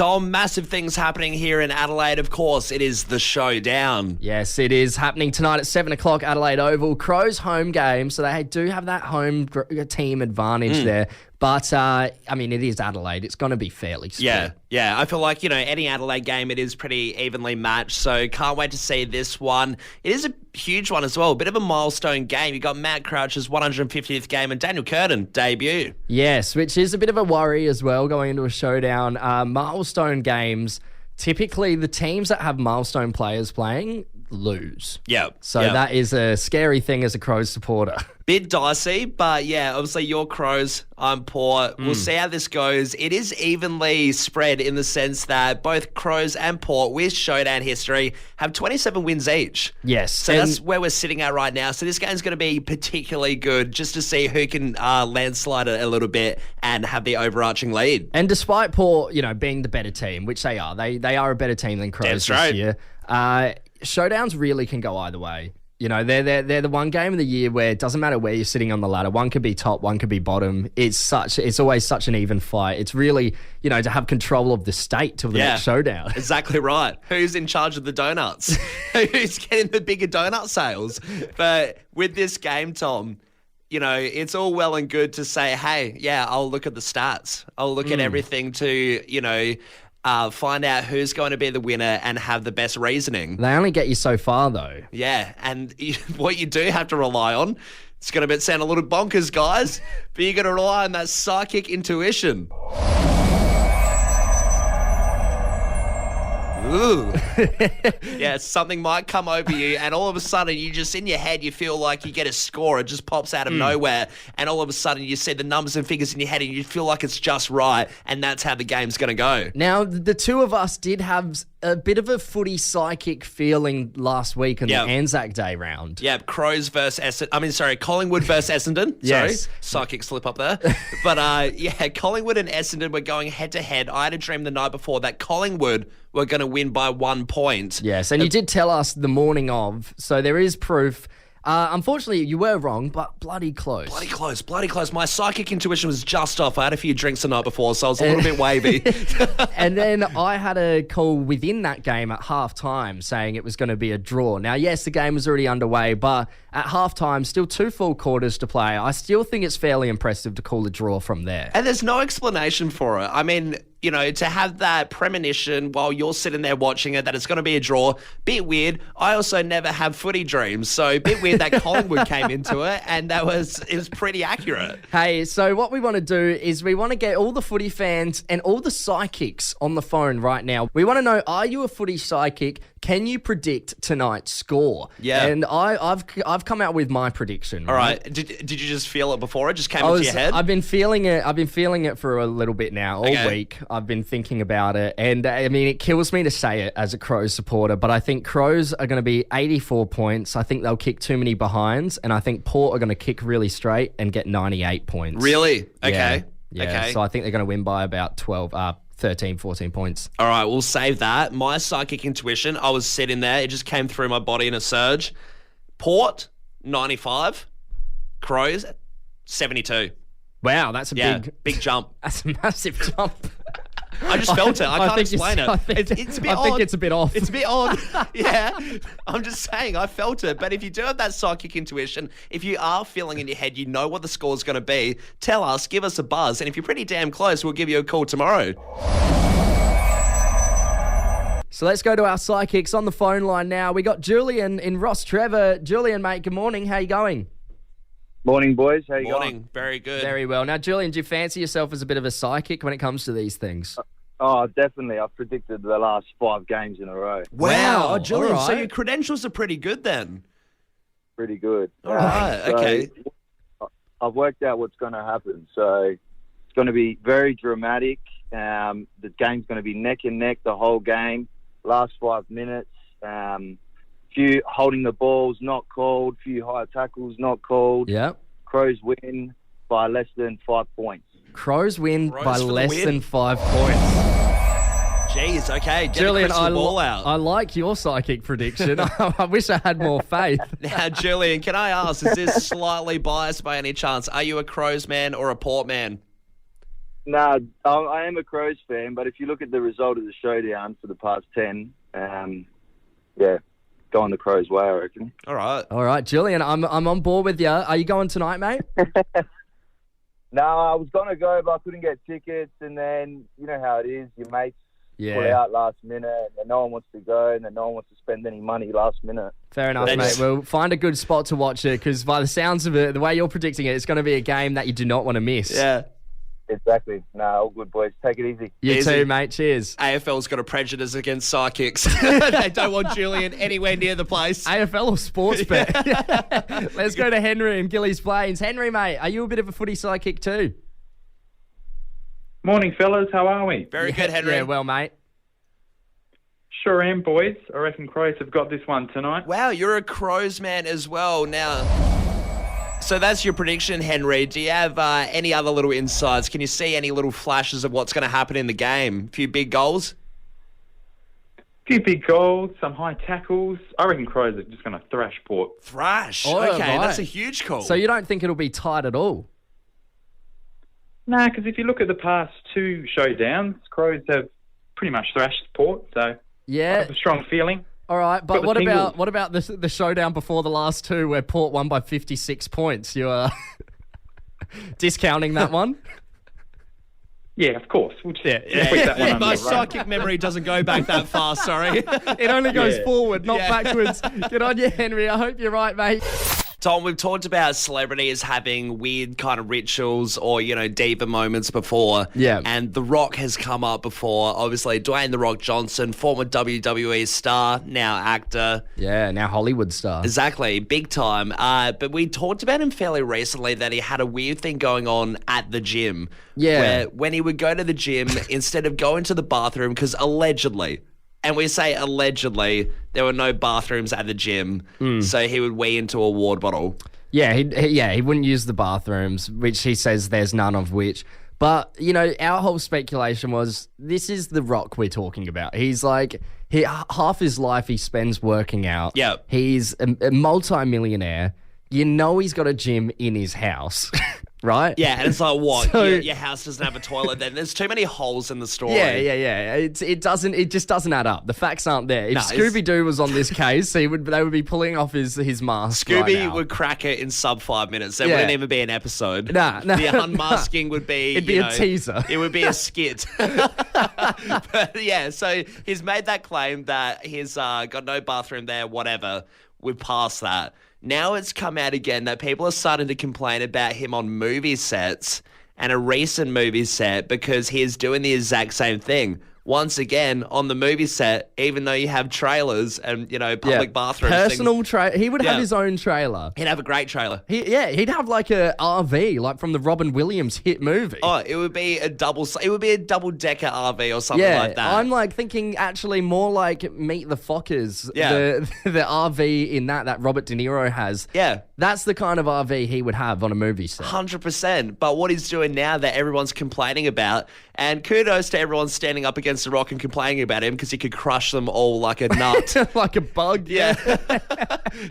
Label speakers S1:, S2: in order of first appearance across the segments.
S1: Tom, massive things happening here in Adelaide. Of course, it is the showdown.
S2: Yes, it is happening tonight at 7 o'clock, Adelaide Oval. Crows home game, so they do have that home team advantage there. But, it is Adelaide. It's going to be fairly split.
S1: Yeah. I feel like, any Adelaide game, it is pretty evenly matched. So can't wait to see this one. It is a huge one as well. A bit of a milestone game. You got Matt Crouch's 150th game and Daniel Curtin debut.
S2: Yes, which is a bit of a worry as well going into a showdown. Milestone games, typically the teams that have milestone players playing lose. So that is a scary thing as a Crows supporter.
S1: Bit dicey, but obviously you're Crows, I'm Port. We'll see how this goes. It is evenly spread in the sense that both Crows and Port, with showdown history, have 27 wins each.
S2: Yes.
S1: So that's where we're sitting at right now. So this game's going to be particularly good just to see who can landslide it a little bit and have the overarching lead.
S2: And despite Port, being the better team, which they are, they are a better team than Crows this year. Showdowns really can go either way. They're the one game of the year where it doesn't matter where you're sitting on the ladder. One could be top, one could be bottom. It's always such an even fight. It's really, to have control of the state till the next showdown.
S1: Exactly right. Who's in charge of the donuts? Who's getting the bigger donut sales? But with this game, Tom, it's all well and good to say, hey, I'll look at the stats. I'll look at everything to, find out who's going to be the winner and have the best reasoning.
S2: They only get you so far, though.
S1: Yeah, and what you do have to rely on, it's going to sound a little bonkers, guys, but you're going to rely on that psychic intuition. Ooh. Something might come over you and all of a sudden you just in your head you feel like you get a score. It just pops out of nowhere and all of a sudden you see the numbers and figures in your head and you feel like it's just right and that's how the game's going to go.
S2: Now, the two of us did have a bit of a footy psychic feeling last week in the Anzac Day round.
S1: Yeah, Crows versus Collingwood versus Essendon.
S2: Yes.
S1: Sorry, psychic slip up there. But Collingwood and Essendon were going head to head. I had a dream the night before that Collingwood were going to win by 1 point.
S2: Yes, and you did tell us the morning of, so there is proof. Unfortunately, you were wrong, but bloody close.
S1: Bloody close. My psychic intuition was just off. I had a few drinks the night before, so I was a little bit wavy.
S2: And then I had a call within that game at halftime saying it was going to be a draw. Now, yes, the game was already underway, but at halftime, still 2 full quarters to play. I still think it's fairly impressive to call a draw from there.
S1: And there's no explanation for it. I mean, to have that premonition while you're sitting there watching it that it's going to be a draw, bit weird. I also never have footy dreams, so bit weird that Collingwood came into it, and it was pretty accurate.
S2: Hey, so what we want to do is we want to get all the footy fans and all the psychics on the phone right now. We want to know, are you a footy psychic? Can you predict tonight's score?
S1: Yeah.
S2: And I've come out with my prediction.
S1: All right. Did you just feel it before? It just came into your head?
S2: I've been feeling it for a little bit now, all week. I've been thinking about it. And, it kills me to say it as a Crows supporter, but I think Crows are going to be 84 points. I think they'll kick too many behinds, and I think Port are going to kick really straight and get 98 points.
S1: Really? Okay.
S2: Yeah.
S1: Okay.
S2: So I think they're going to win by about 13, 14 points.
S1: All right, we'll save that. My psychic intuition, I was sitting there. It just came through my body in a surge. Port, 95. Crows, 72.
S2: Wow, that's a
S1: big jump.
S2: That's a massive jump.
S1: I just felt it. I can't explain it. It's a bit odd.
S2: I think it's a bit off.
S1: It's a bit odd. Yeah. I'm just saying, I felt it. But if you do have that psychic intuition, if you are feeling in your head, you know what the score's going to be, tell us, give us a buzz. And if you're pretty damn close, we'll give you a call tomorrow.
S2: So let's go to our psychics on the phone line now. We got Julian in Ross Trevor. Julian, mate, good morning. How you going?
S3: Morning, boys. How you going?
S1: Morning. Very good.
S2: Very well. Now, Julian, do you fancy yourself as a bit of a psychic when it comes to these things?
S3: Oh, definitely. I've predicted the last 5 games in a row.
S1: Wow. Julian,
S2: right.
S1: So your credentials are pretty good then.
S3: Pretty good.
S1: All right. Okay.
S3: I've worked out what's going to happen. So it's going to be very dramatic. The game's going to be neck and neck the whole game. Last 5 minutes. Few holding the balls not called. Few high tackles not called.
S2: Yeah.
S3: Crows win by less than 5 points.
S2: Crows win by less than 5 points.
S1: Jeez, okay. Get
S2: Julian,
S1: a crystal ball out.
S2: I like your psychic prediction. I wish I had more faith.
S1: Now, Julian, can I ask, is this slightly biased by any chance? Are you a Crows man or a Port man?
S3: Nah, I am a Crows fan, but if you look at the result of the showdown for the past 10, yeah, go on the Crows' way, I reckon.
S1: All
S2: right, Julian, I'm on board with you. Are you going tonight, mate?
S3: No, I was going to go, but I couldn't get tickets, and then, you know how it is, your mates pull out last minute, and no one wants to go, and then no one wants to spend any money last minute.
S2: Fair enough, mate. We'll find a good spot to watch it, because by the sounds of it, the way you're predicting it, it's going to be a game that you do not want to miss.
S1: Yeah.
S3: Exactly. No, all good, boys. Take it easy.
S2: You too, mate. Cheers.
S1: AFL's got a prejudice against psychics. They don't want Julian anywhere near the place.
S2: AFL or sports bet? Let's go to Henry in Gillies Plains. Henry, mate, are you a bit of a footy psychic too?
S4: Morning, fellas. How are we?
S1: Very good, Henry.
S2: Yeah, well, mate.
S4: Sure am, boys. I reckon Crows have got this one tonight.
S1: Wow, you're a Crows man as well. Now, so that's your prediction, Henry. Do you have any other little insights? Can you see any little flashes of what's going to happen in the game? A few big goals?
S4: A few big goals, some high tackles. I reckon Crows are just going to thrash Port.
S1: Thrash?
S2: Oh,
S1: okay,
S2: right.
S1: That's a huge call.
S2: So you don't think it'll be tight at all?
S4: Nah, because if you look at the past two showdowns, Crows have pretty much thrashed Port, so
S2: yeah,
S4: I have a strong feeling.
S2: All right, but what
S4: tingles.
S2: about the showdown before the last two where Port won by 56 points? You are discounting that one?
S4: Yeah, of course. We'll just put that one
S1: My
S4: under,
S1: psychic memory doesn't go back that far, sorry.
S2: It only goes forward, not backwards. Good on you, Henry. I hope you're right, mate.
S1: Tom, we've talked about celebrities having weird kind of rituals or, deeper moments before.
S2: Yeah.
S1: And The Rock has come up before. Obviously, Dwayne The Rock Johnson, former WWE star, now actor.
S2: Yeah, now Hollywood star.
S1: Exactly, big time. But we talked about him fairly recently that he had a weird thing going on at the gym.
S2: Yeah.
S1: Where when he would go to the gym, instead of going to the bathroom, because allegedly, and we say allegedly, there were no bathrooms at the gym, so he would wee into a water bottle.
S2: Yeah, he wouldn't use the bathrooms, which he says there's none of which. But, our whole speculation was, this is The Rock we're talking about. He's like, half his life he spends working out.
S1: Yep.
S2: He's a multi-millionaire. He's got a gym in his house. Right?
S1: Yeah, and it's like, what?
S2: So,
S1: your house doesn't have a toilet then? There's too many holes in the story.
S2: Yeah. It just doesn't add up. The facts aren't there. If Scooby-Doo was on this case, they would be pulling off his mask.
S1: Scooby would crack it in sub 5 minutes. There wouldn't even be an episode.
S2: Nah.
S1: The unmasking would be...
S2: It'd be a teaser.
S1: It would be a skit. But yeah, so he's made that claim that he's got no bathroom there, whatever. We're past that. Now it's come out again that people are starting to complain about him on movie sets and a recent movie set because he is doing the exact same thing. Once again, on the movie set, even though you have trailers and, public bathrooms.
S2: Personal trailer. He would have his own trailer.
S1: He'd have a great trailer.
S2: He'd have like a RV, like from the Robin Williams hit movie.
S1: Oh, it would be a double-decker RV or something like that.
S2: I'm like thinking actually more like Meet the Fockers.
S1: Yeah.
S2: The RV in that Robert De Niro has.
S1: Yeah.
S2: That's the kind of RV he would have on a movie set.
S1: 100%. But what he's doing now that everyone's complaining about, and kudos to everyone standing up against The Rock and complaining about him because he could crush them all like a nut.
S2: Like a bug.
S1: Yeah.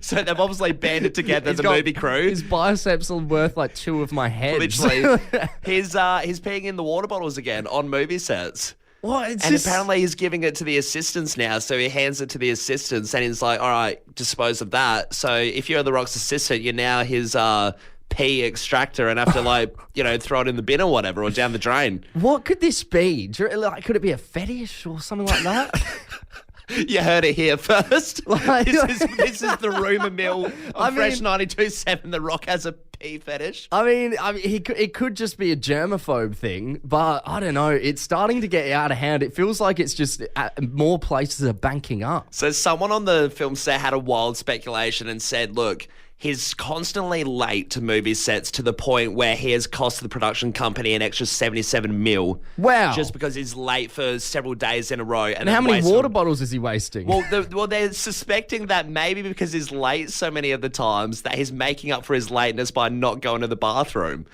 S1: So they've obviously banded together, the movie crew.
S2: His biceps are worth like two of my heads.
S1: Literally. He's peeing in the water bottles again on movie sets.
S2: What?
S1: Apparently he's giving it to the assistants now, so he hands it to the assistants and he's like, all right, dispose of that. So if you're The Rock's assistant, you're now his pee extractor and have to throw it in the bin or whatever or down the drain.
S2: What could this be? Could it be a fetish or something like that?
S1: You heard it here first. This is the rumour mill on Fresh 92.7. The Rock has a pee fetish.
S2: I mean, it could just be a germaphobe thing, but I don't know. It's starting to get out of hand. It feels like it's just more places are banking up.
S1: So someone on the film set had a wild speculation and said, look, he's constantly late to movie sets to the point where he has cost the production company an extra 77 mil.
S2: Wow.
S1: Just because he's late for several days in a row. And
S2: how many water bottles is he wasting?
S1: Well, they're suspecting that maybe because he's late so many of the times that he's making up for his lateness by not going to the bathroom.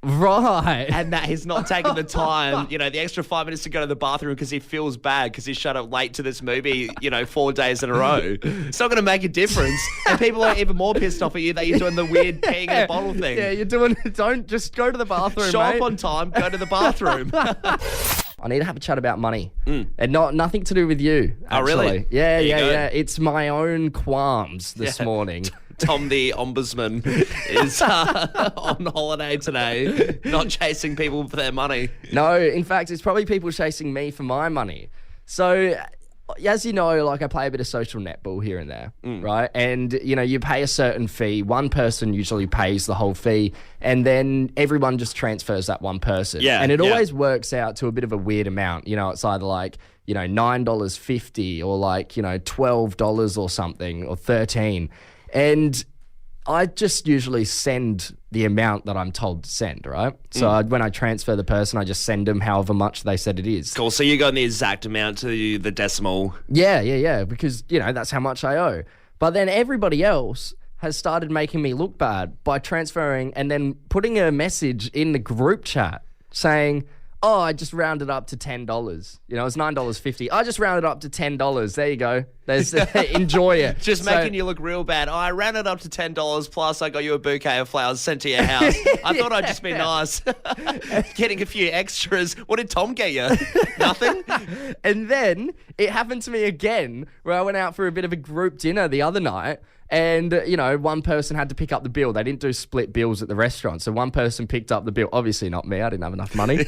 S2: Right.
S1: And that he's not taking the time, the extra 5 minutes to go to the bathroom because he feels bad because he showed up late to this movie, 4 days in a row. It's not going to make a difference. And people are even more pissed off at you that you're doing the weird peeing in a bottle thing.
S2: Yeah, don't just go to the bathroom,
S1: Show
S2: mate.
S1: up on time, go to the bathroom.
S2: I need to have a chat about money. And nothing to do with you, actually.
S1: Oh, really?
S2: Yeah.
S1: go.
S2: It's my own qualms this morning.
S1: Tom, the ombudsman, is on holiday today, not chasing people for their money.
S2: No, in fact, it's probably people chasing me for my money. So, as you know, I play a bit of social netball here and there, right? And, you pay a certain fee. One person usually pays the whole fee, and then everyone just transfers that one person.
S1: Yeah,
S2: and it always works out to a bit of a weird amount. It's either $9.50 or $12 or something, or $13. And I just usually send the amount that I'm told to send, right? So when I transfer the person, I just send them however much they said it is.
S1: Cool. So you got the exact amount to the decimal.
S2: Yeah. Because, that's how much I owe. But then everybody else has started making me look bad by transferring and then putting a message in the group chat saying, oh, I just rounded up to $10. It was $9.50. I just rounded up to $10. There you go. Enjoy it.
S1: Just making you look real bad. Oh, I rounded up to $10, plus I got you a bouquet of flowers sent to your house. I thought I'd just be nice. Getting a few extras. What did Tom get you? Nothing?
S2: And then it happened to me again where I went out for a bit of a group dinner the other night. And, one person had to pick up the bill. They didn't do split bills at the restaurant. So one person picked up the bill. Obviously not me. I didn't have enough money.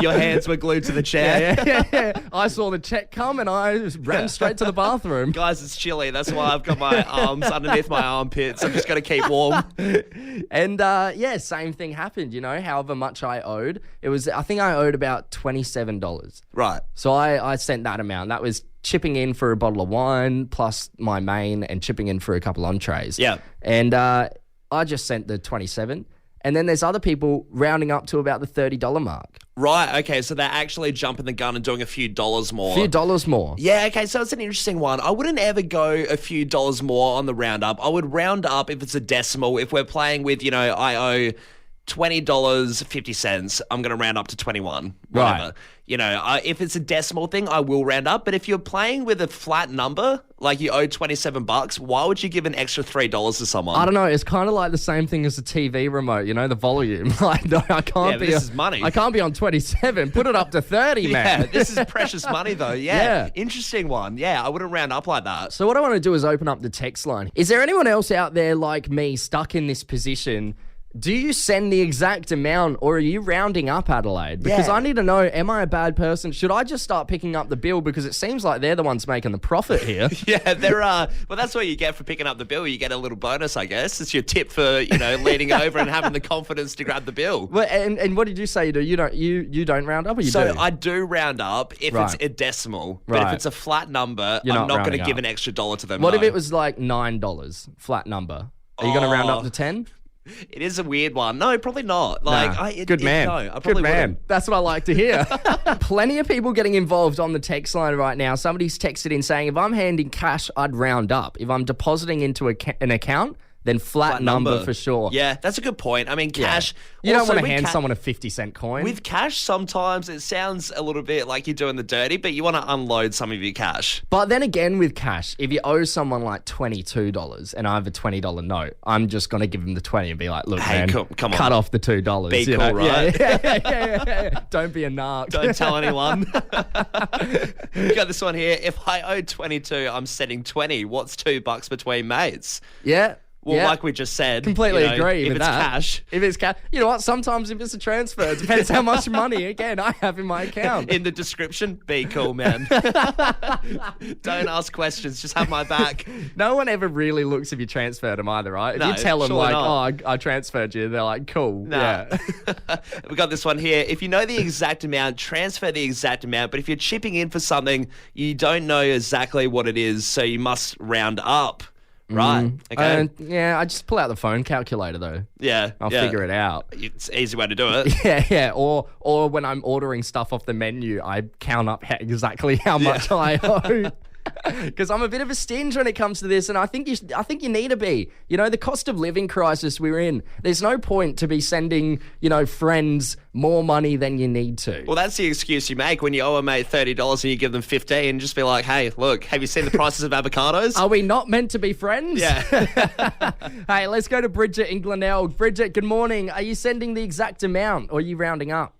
S1: Your hands were glued to the chair.
S2: Yeah. I saw the check come and I just ran straight to the bathroom.
S1: Guys, it's chilly. That's why I've got my arms underneath my armpits. I'm just going to keep warm.
S2: And, same thing happened, however much I owed. I think I owed about $27.
S1: Right.
S2: So I sent that amount. That was chipping in for a bottle of wine plus my main and chipping in for a couple entrees.
S1: Yeah.
S2: And I just sent the 27. And then there's other people rounding up to about the $30 mark.
S1: Right, okay, so they're actually jumping the gun and doing a few dollars more.
S2: A few dollars more.
S1: Yeah, okay, so it's an interesting one. I wouldn't ever go a few dollars more on the roundup. I would round up if it's a decimal. If we're playing with, I owe $20.50, I'm going to round up to 21. Whatever.
S2: Right.
S1: If it's a decimal thing, I will round up. But if you're playing with a flat number, like you owe $27, why would you give an extra $3 to someone?
S2: I don't know. It's kind of like the same thing as the TV remote, the volume. No, I can't be.
S1: This is money.
S2: I can't be on 27. Put it up to 30, man.
S1: Yeah, this is precious money, though. Yeah. Interesting one. Yeah, I wouldn't round up like that.
S2: So what I want to do is open up the text line. Is there anyone else out there like me stuck in this position? Do you send the exact amount or are you rounding up, Adelaide? Because I need to know, am I a bad person? Should I just start picking up the bill? Because it seems like they're the ones making the profit here.
S1: Yeah, there are. Well, that's what you get for picking up the bill. You get a little bonus, I guess. It's your tip for, leaning over and having the confidence to grab the bill.
S2: Well, and what did you say you do? You don't round up or you do?
S1: So I do round up if it's a decimal. But if it's a flat number, I'm not going to give an extra dollar to them.
S2: What if it was like $9, flat number? Are you going to round up to 10?
S1: It is a weird one. No, probably not.
S2: Good man.
S1: No, I probably
S2: Good man.
S1: wouldn't.
S2: That's what I like to hear. Plenty of people getting involved on the text line right now. Somebody's texted in saying, if I'm handing cash, I'd round up. If I'm depositing into an account, then flat number for sure.
S1: Yeah, that's a good point. I mean, cash...
S2: You don't want to hand someone a 50-cent coin.
S1: With cash, sometimes it sounds a little bit like you're doing the dirty, but you want to unload some of your cash.
S2: But then again, with cash, if you owe someone like $22 and I have a $20 note, I'm just going to give them the 20 and be like, look,
S1: hey,
S2: man,
S1: come on.
S2: cut off the $2.
S1: Be cool, right?
S2: Yeah. Don't be a narc.
S1: Don't tell anyone. We got this one here. If I owe 22, I'm setting 20. What's $2 between mates?
S2: Yeah.
S1: Well, like we just said,
S2: completely agree
S1: if
S2: with
S1: it's
S2: that.
S1: cash.
S2: If it's cash, you know what? Sometimes if it's a transfer, it depends how much money, again, I have in my account.
S1: In the description, be cool, man. Don't ask questions, just have my back.
S2: No one ever really looks if you transferred them either, right? If you tell them I transferred you, they're like, cool.
S1: Nah.
S2: Yeah.
S1: We got this one here. If you know the exact amount, transfer the exact amount. But if you're chipping in for something, you don't know exactly what it is, so you must round up. Right. Okay.
S2: I just pull out the phone calculator though.
S1: Yeah.
S2: I'll figure it out.
S1: It's an easy way to do it.
S2: Yeah. Or when I'm ordering stuff off the menu, I count up exactly how much I owe. Because I'm a bit of a stinge when it comes to this, and I think you need to be. You know, the cost of living crisis we're in. There's no point to be sending, friends more money than you need to.
S1: Well, that's the excuse you make when you owe a mate $30 and you give them $15. Just be like, hey, look, have you seen the prices of avocados?
S2: Are we not meant to be friends?
S1: Yeah.
S2: Hey, let's go to Bridget in Glenelg. Bridget, good morning. Are you sending the exact amount, or are you rounding up?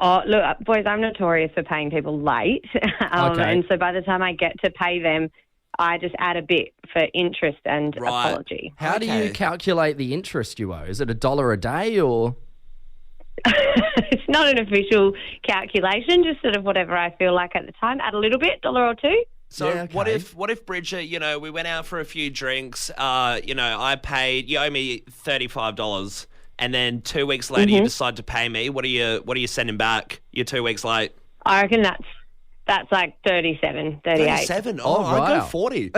S5: Oh, look, boys, I'm notorious for paying people late.
S2: Okay.
S5: And so by the time I get to pay them, I just add a bit for interest and apology.
S2: How do you calculate the interest you owe? Is it $1 a day or?
S5: It's not an official calculation, just sort of whatever I feel like at the time. Add a little bit, $1 or $2.
S1: So
S2: Yeah, okay.
S1: what if Bridget, we went out for a few drinks, I paid, you owe me $35. And then 2 weeks later, you decide to pay me. What are you sending back? You're 2 weeks late.
S5: I reckon that's like 37, 38.
S1: 37? Oh,
S2: wow.
S1: I'd go 40.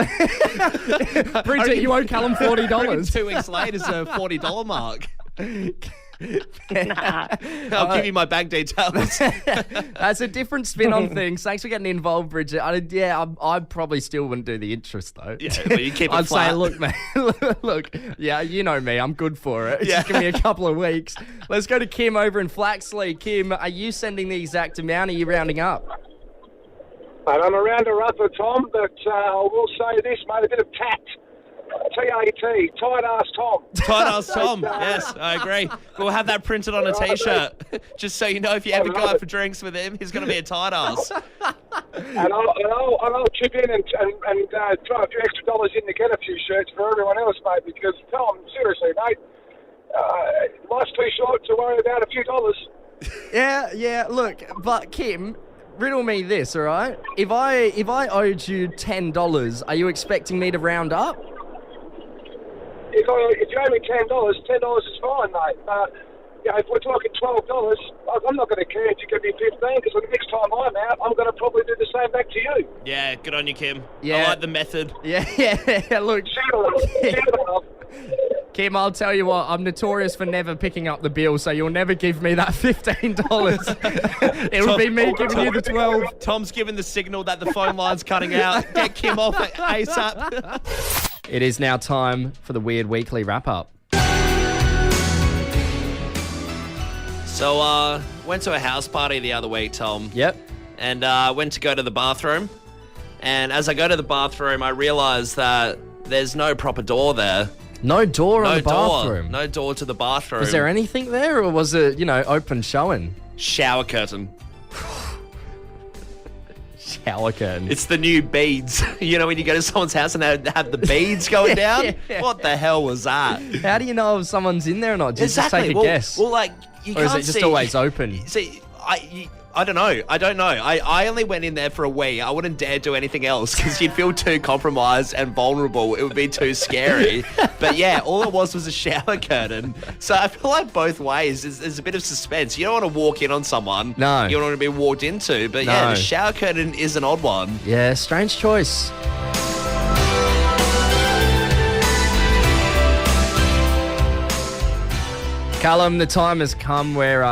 S2: Bridget, you owe Callum $40.
S1: 2 weeks late is a $40 mark.
S5: Nah.
S1: I'll give you my bank details.
S2: That's a different spin on things. Thanks for getting involved, Bridget. I probably still wouldn't do the interest, though.
S1: Yeah, but you keep it
S2: I'd
S1: flat.
S2: say, look, man, look, yeah, you know me. I'm good for it.
S1: Yeah.
S2: Just give me a couple of weeks. Let's go to Kim over in Flaxley. Kim, are you sending the exact amount? Are you rounding up?
S6: Mate, I'm a rounder-upper, Tom, but I will say this, mate, a bit of tact. T-A-T, tight-ass Tom.
S1: Tight-ass Tom. Yes, I agree. We'll have that printed on a T-shirt. Just so you know, if you ever go out for drinks with him, he's going to be a tight ass.
S6: And I'll chip in and throw a few extra dollars in to get a few shirts for everyone else, mate, because, Tom, seriously, mate, life's too short to worry about a few dollars.
S2: Yeah, look, but Kim, riddle me this, all right? If I owed you $10, are you expecting me to round up?
S6: If you owe me $10 is fine, mate. If we're talking $12, I'm not going to care if you give me $15, because the next time I'm out, I'm going to probably do the same back to you.
S1: Yeah, good on you, Kim.
S2: Yeah.
S1: I like the method.
S2: Yeah, look.
S6: Shout out.
S2: Kim, I'll tell you what, I'm notorious for never picking up the bill, so you'll never give me that $15. It'll be me giving you the 12.
S1: Tom's given the signal that the phone line's cutting out. Get Kim off it ASAP.
S2: It is now time for the Weird Weekly wrap-up.
S1: So, went to a house party the other week, Tom.
S2: Yep.
S1: And went to go to the bathroom. And as I go to the bathroom, I realise that there's no proper door there.
S2: No door on the bathroom?
S1: No door to the bathroom.
S2: Was there anything there, or was it, open showing?
S1: Shower curtain.
S2: Shower curtain.
S1: It's the new beads. When you go to someone's house and they have the beads going down?
S2: Yeah.
S1: What the hell was that?
S2: How do you know if someone's in there or not? Just
S1: Exactly.
S2: take a guess.
S1: Well, you
S2: or
S1: can't
S2: is it just
S1: see.
S2: always open?
S1: See, I don't know. I only went in there for a wee. I wouldn't dare do anything else because you'd feel too compromised and vulnerable. It would be too scary. But yeah, all it was a shower curtain. So I feel like both ways there's a bit of suspense. You don't want to walk in on someone.
S2: No.
S1: You don't want to be walked into. But yeah, the shower curtain is an odd one.
S2: Yeah, strange choice. Callum, the time has come where,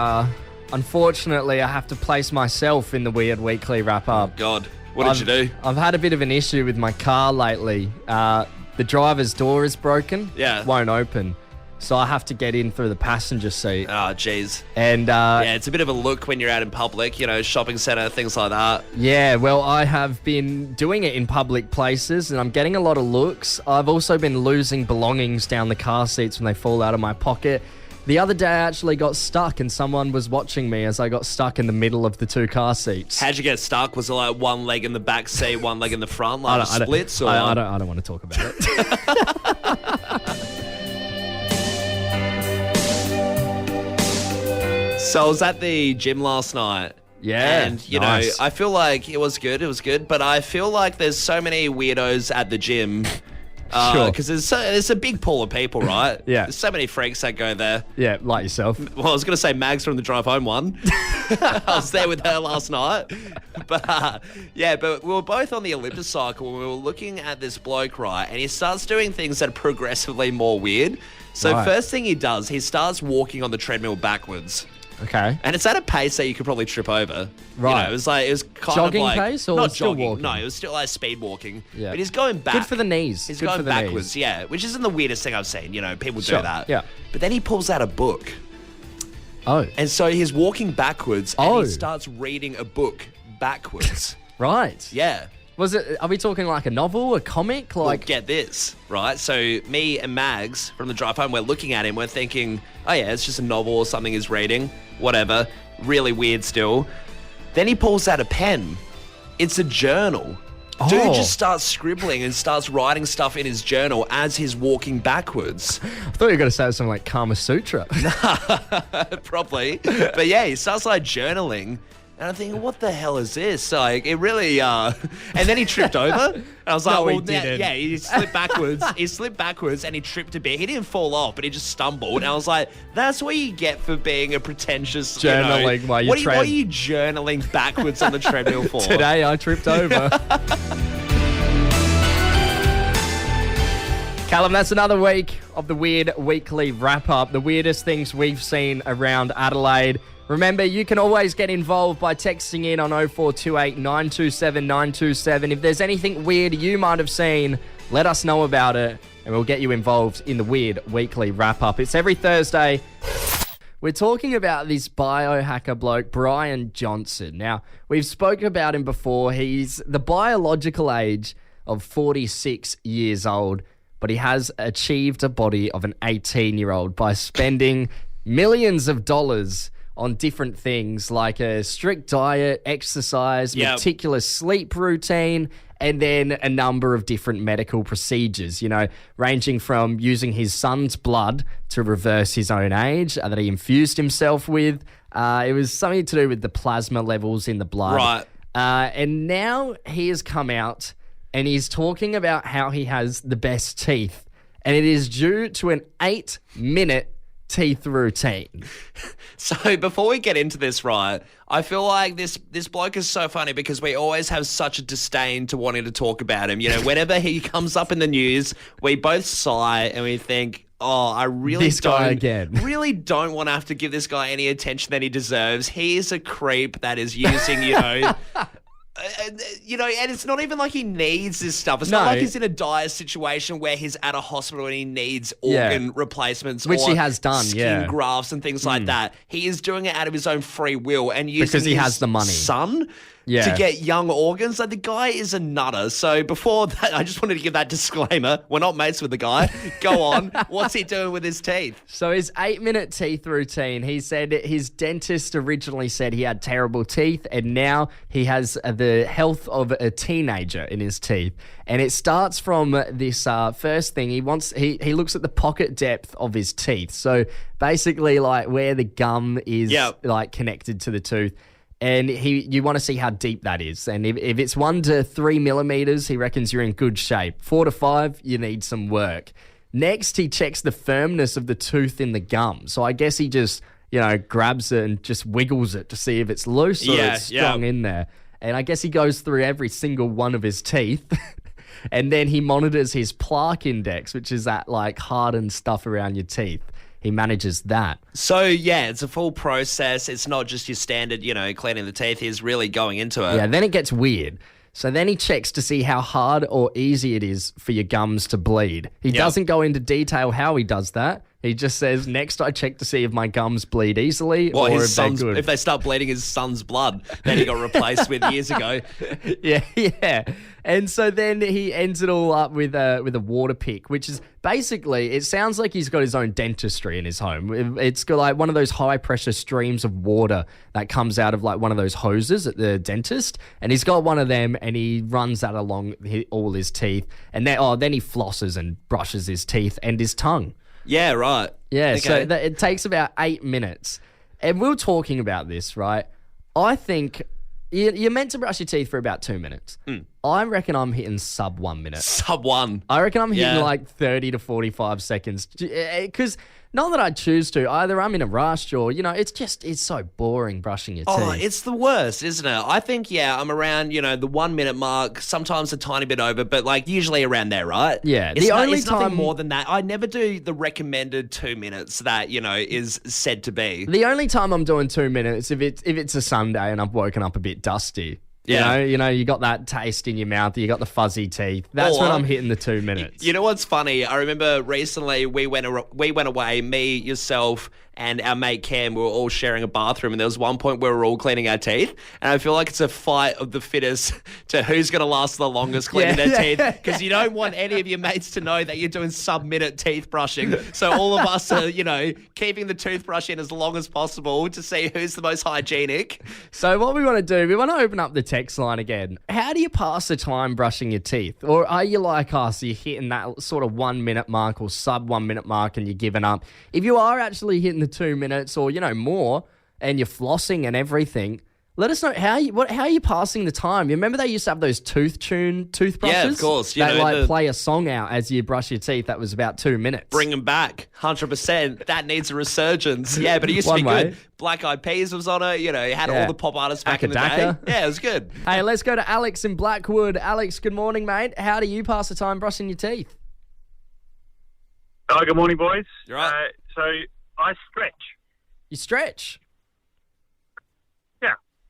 S2: unfortunately, I have to place myself in the Weird Weekly wrap-up.
S1: God, what did you do?
S2: I've had a bit of an issue with my car lately. The driver's door is broken.
S1: Yeah.
S2: Won't open. So I have to get in through the passenger seat.
S1: Oh, jeez.
S2: And
S1: yeah, it's a bit of a look when you're out in public, shopping centre, things like that.
S2: yeah, well, I have been doing it in public places and I'm getting a lot of looks. I've also been losing belongings down the car seats when they fall out of my pocket. The other day, I actually got stuck and someone was watching me as I got stuck in the middle of the two car seats.
S1: How'd you get stuck? Was it like one leg in the back seat, one leg in the front, like splits?
S2: I don't want to talk about it.
S1: So I was at the gym last night.
S2: Yeah,
S1: And,
S2: nice.
S1: I feel like it was good, but I feel like there's so many weirdos at the gym.
S2: Sure.
S1: Because there's a big pool of people, right?
S2: Yeah.
S1: There's so many freaks that go there.
S2: Yeah, like yourself.
S1: Well, I was going to say Mags from the Drive Home one. I was there with her last night. But we were both on the Olympus cycle and we were looking at this bloke, right? And he starts doing things that are progressively more weird. So
S2: Right.
S1: first thing he does, he starts walking on the treadmill backwards.
S2: Okay.
S1: And it's at a pace that you could probably trip over.
S2: Right.
S1: It was kind
S2: jogging
S1: of like...
S2: pace or
S1: not
S2: still
S1: jogging.
S2: walking?
S1: No, it was still like speed walking.
S2: Yeah.
S1: But he's going back.
S2: Good for the knees.
S1: He's
S2: Good
S1: going
S2: for the
S1: backwards,
S2: knees.
S1: yeah. Which isn't the weirdest thing I've seen. People
S2: Sure,
S1: do that.
S2: yeah.
S1: But then he pulls out a book.
S2: Oh.
S1: And so he's walking backwards and
S2: Oh.
S1: he starts reading a book backwards.
S2: Right.
S1: Yeah.
S2: Are we talking like a novel, a comic?
S1: Well, get this, right? So me and Mags from the drive home, we're looking at him, we're thinking, oh yeah, it's just a novel or something he's reading, whatever. Really weird still. Then he pulls out a pen. It's a journal. Dude just starts scribbling and starts writing stuff in his journal as he's walking backwards.
S2: I thought you were going to say something like Kama Sutra.
S1: Probably. But yeah, he starts like journaling. And I'm thinking, what the hell is this? Like, it really, and then he tripped over. And I was like,
S2: No, he
S1: well,
S2: didn't.
S1: yeah, he slipped backwards. He slipped backwards and he tripped a bit. He didn't fall off, but he just stumbled. And I was like, that's what you get for being a pretentious,
S2: Journaling while you
S1: what are you journaling backwards on the treadmill for?
S2: Today I tripped over. Callum, that's another week of the Weird Weekly Wrap-Up. The weirdest things we've seen around Adelaide. Remember, you can always get involved by texting in on 0428 927 927. If there's anything weird you might have seen, let us know about it, and we'll get you involved in the Weird Weekly Wrap-Up. It's every Thursday. We're talking about this biohacker bloke, Brian Johnson. Now, we've spoken about him before. He's the biological age of 46 years old, but he has achieved a body of an 18-year-old by spending millions of dollars on different things like a strict diet, exercise, meticulous sleep routine, and then a number of different medical procedures, ranging from using his son's blood to reverse his own age that he infused himself with. It was something to do with the plasma levels in the blood.
S1: Right.
S2: And now he has come out and he's talking about how he has the best teeth. And it is due to an 8-minute teeth routine.
S1: So before we get into this, right, I feel like this bloke is so funny because we always have such a disdain to wanting to talk about him. Whenever he comes up in the news, we both sigh and we think, oh, I really really don't want to have to give this guy any attention that he deserves. He is a creep that is using, and it's not even like he needs this stuff. It's not like he's in a dire situation where he's at a hospital and he needs organ replacements,
S2: which
S1: or
S2: he has done,
S1: skin grafts and things like that. He is doing it out of his own free will and using
S2: because he has the money.
S1: Son to get young organs. Like, the guy is a nutter. So before that, I just wanted to give that disclaimer. We're not mates with the guy. Go on. What's he doing with his teeth?
S2: So his 8-minute teeth routine, he said his dentist originally said he had terrible teeth, and now he has the health of a teenager in his teeth. And it starts from this first thing. He looks at the pocket depth of his teeth. So basically like where the gum is like connected to the tooth. And you want to see how deep that is. And if it's 1 to 3 millimeters, he reckons you're in good shape. 4 to 5, you need some work. Next, he checks the firmness of the tooth in the gum. So I guess he just, grabs it and just wiggles it to see if it's loose or it's strong in there. And I guess he goes through every single one of his teeth. And then he monitors his plaque index, which is that like hardened stuff around your teeth. He manages that. So,
S1: it's a full process. It's not just your standard, cleaning the teeth. He's really going into it.
S2: Yeah, then it gets weird. So then he checks to see how hard or easy it is for your gums to bleed. He doesn't go into detail how he does that. He just says, next I check to see if my gums bleed easily or if they're good.
S1: If they start bleeding his son's blood that he got replaced with years ago.
S2: Yeah. And so then he ends it all up with a water pick, which is basically, it sounds like he's got his own dentistry in his home. It's got like one of those high pressure streams of water that comes out of like one of those hoses at the dentist. And he's got one of them and he runs that along all his teeth. And then he flosses and brushes his teeth and his tongue.
S1: Yeah, right.
S2: Yeah,
S1: okay.
S2: So it takes about 8 minutes. And we were talking about this, right? I think you're meant to brush your teeth for about 2 minutes. I reckon I'm hitting sub 1 minute.
S1: Sub 1.
S2: I reckon I'm hitting
S1: Yeah.
S2: like 30 to 45 seconds. Because not that I choose to. Either I'm in a rush or, it's so boring brushing your teeth.
S1: Oh, it's the worst, isn't it? I think, I'm around, the 1 minute mark, sometimes a tiny bit over, but like usually around there, right?
S2: Yeah.
S1: It's nothing more than that. I never do the recommended 2 minutes that, is said to be.
S2: The only time I'm doing 2 minutes if it's a Sunday and I've woken up a bit dusty.
S1: Yeah.
S2: You got that taste in your mouth, you got the fuzzy teeth. That's when I'm hitting the 2 minutes.
S1: You know what's funny? I remember recently we went away, me, yourself, and our mate Cam, we were all sharing a bathroom, and there was one point where we were all cleaning our teeth, and I feel like it's a fight of the fittest to who's going to last the longest cleaning their teeth, because you don't want any of your mates to know that you're doing sub-minute teeth brushing. So all of us are, keeping the toothbrush in as long as possible to see who's the most hygienic.
S2: So what we want to do, we want to open up the text line again. How do you pass the time brushing your teeth? Or are you like us, you're hitting that sort of 1 minute mark or sub 1 minute mark and you're giving up? If you are actually hitting the 2 minutes or, more, and you're flossing and everything, let us know how are you passing the time? You remember they used to have those toothbrushes?
S1: Yeah, of course.
S2: They play a song out as you brush your teeth. That was about 2 minutes.
S1: Bring them back, 100%. That needs a resurgence. Yeah, but it used to be good. Black Eyed Peas was on it. You had all the pop artists back in the day. Yeah, it was good.
S2: Hey, let's go to Alex in Blackwood. Alex, good morning, mate. How do you pass the time brushing your teeth?
S7: Oh, good morning, boys.
S1: You're right.
S7: So I stretch.
S2: You stretch?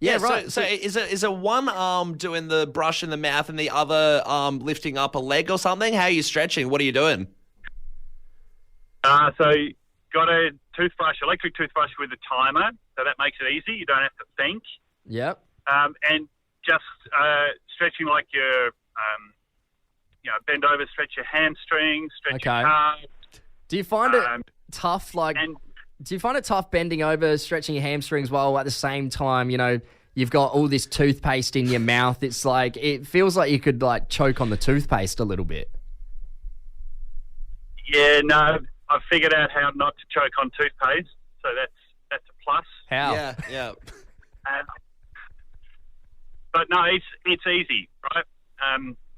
S1: Yeah,
S2: right.
S1: So is it one arm doing the brush in the mouth and the other arm lifting up a leg or something? How are you stretching? What are you doing?
S7: So got a electric toothbrush with a timer, so that makes it easy. You don't have to think.
S2: Yep.
S7: And just stretching like your, bend over, stretch your hamstrings, stretch your calves.
S2: Do you find it tough, do you find it tough bending over, stretching your hamstrings while at the same time, you've got all this toothpaste in your mouth? It's like, it feels like you could choke on the toothpaste a little bit.
S7: Yeah, no, I've figured out how not to choke on toothpaste, so that's a plus.
S2: How?
S1: Yeah.
S7: But no, it's easy, right?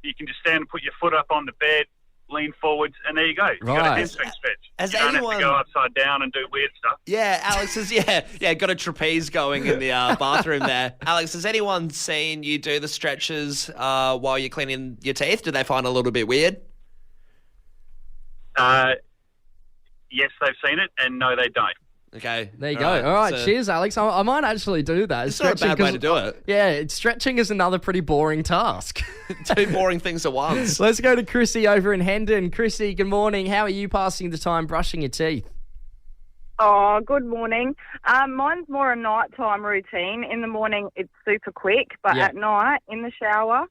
S7: You can just stand and put your foot up on the bed, lean forwards, and there you go. You got a hamstring stretch. You don't have to go upside down and do weird stuff.
S1: Yeah, Alex has got a trapeze going in the bathroom there. Alex, has anyone seen you do the stretches while you're cleaning your teeth? Do they find it a little bit weird?
S7: Yes, they've seen it, and no, they don't.
S1: Okay.
S2: There you go. All right, cheers, Alex. I might actually do that.
S1: It's not a bad way to do it.
S2: Yeah, stretching is another pretty boring task.
S1: Two boring things at once.
S2: Let's go to Chrissy over in Hendon. Chrissy, good morning. How are you passing the time brushing your teeth?
S8: Oh, good morning. Mine's more a nighttime routine. In the morning, it's super quick, but at night, in the shower,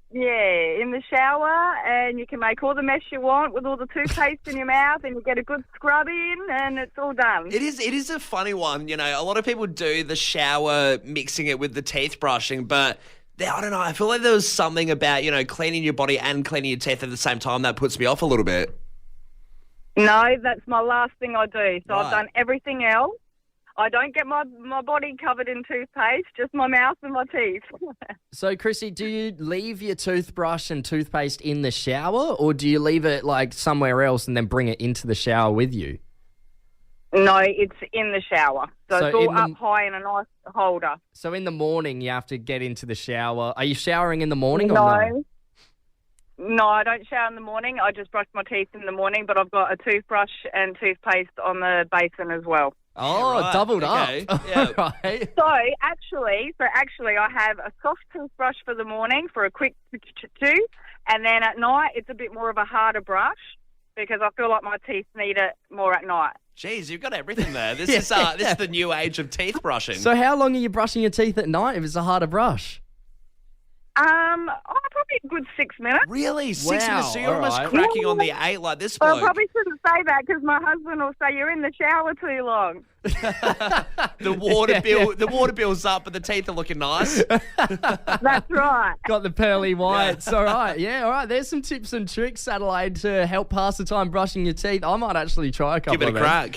S8: in the shower, and you can make all the mess you want with all the toothpaste in your mouth, and you get a good scrub in, and it's all done.
S1: It is a funny one. A lot of people do the shower mixing it with the teeth brushing, but I don't know. I feel like there was something about, cleaning your body and cleaning your teeth at the same time that puts me off a little bit.
S8: No, that's my last thing I do. So I've done everything else. I don't get my body covered in toothpaste, just my mouth and my teeth.
S2: So, Chrissy, do you leave your toothbrush and toothpaste in the shower, or do you leave it somewhere else and then bring it into the shower with you?
S8: No, it's in the shower. So it's all up high in a nice holder.
S2: So in the morning you have to get into the shower. Are you showering in the morning or no?
S8: No, I don't shower in the morning. I just brush my teeth in the morning, but I've got a toothbrush and toothpaste on the basin as well.
S2: Oh, right. Doubled up.
S1: Yeah.
S2: Right.
S8: So actually, I have a soft toothbrush for the morning for a quick chew, and then at night it's a bit more of a harder brush because I feel like my teeth need it more at night.
S1: Jeez, you've got everything there. This is the new age of teeth brushing.
S2: So how long are you brushing your teeth at night if it's a harder brush?
S8: Probably a good 6 minutes.
S1: Really? 6 minutes? So you're almost cracking on the 8 like this bloke.
S8: Well, I probably shouldn't say that because my husband will say you're in the shower too long.
S1: The water bill's up, but the teeth are looking nice.
S8: That's right.
S2: Got the pearly whites. All right. Yeah, all right. There's some tips and tricks, Adelaide, to help pass the time brushing your teeth. I might actually try a couple of them.
S1: Give it a crack.